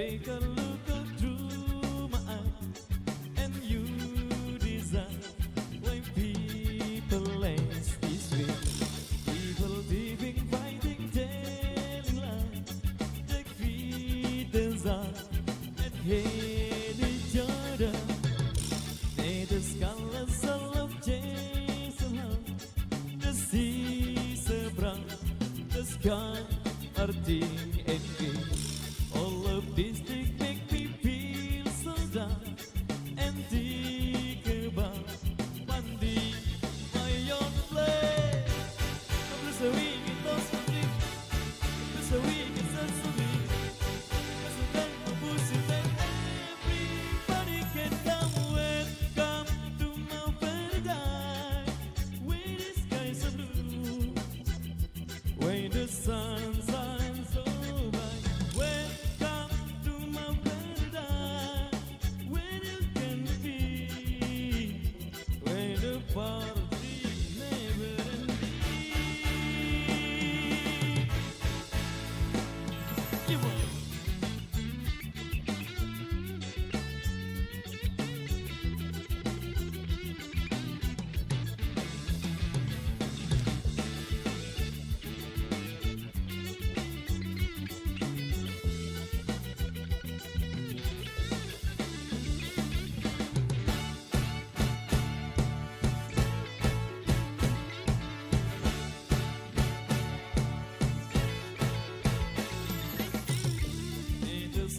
take a look through my eyes, and you design why people lace this way. People living, fighting, telling lies, defeat desire and hate each other. They discover love, chase love, the sea seberang, the sky arctic and green. All of these things make me feel so down and think about one day my own place. I'm just a week in those things, just a week in such a week. Just a day of bullshit and everybody can come with, come to my paradise, where the skies are blue, where the sun shines so bright. Welcome to my paradise, where you can be, where the party never ends. You want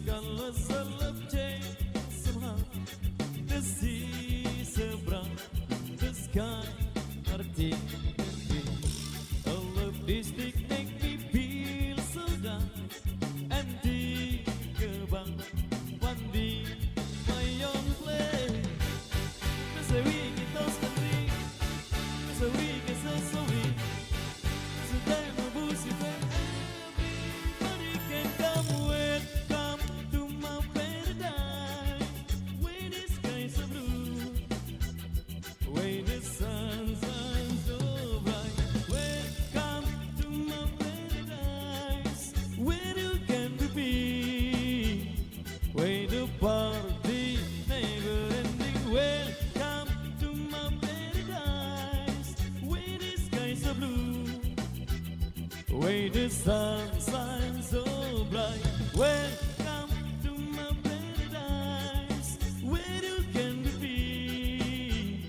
colors of love change somehow. The sea seberang, the sky arctic and green. All of these things make me feel so down and think about one day my own place. There's a week in those countries, there's a week in so week. There's a time of bullshit and everybody can come with. Where the sun shines so bright, welcome to my paradise, where you can be, where the party never ending. Welcome to my paradise, where the skies are blue, where the sun shines so bright. Welcome to my paradise, where you can be,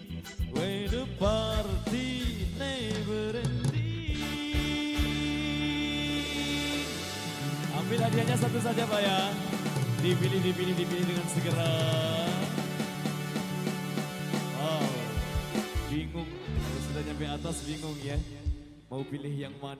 where the party never ending. Ambil hadiahnya satu saja Pak ya. Dipilih dengan segera. Wow, bingung. Kalau sudah nyampe atas bingung ya. Mau pilih yang mana?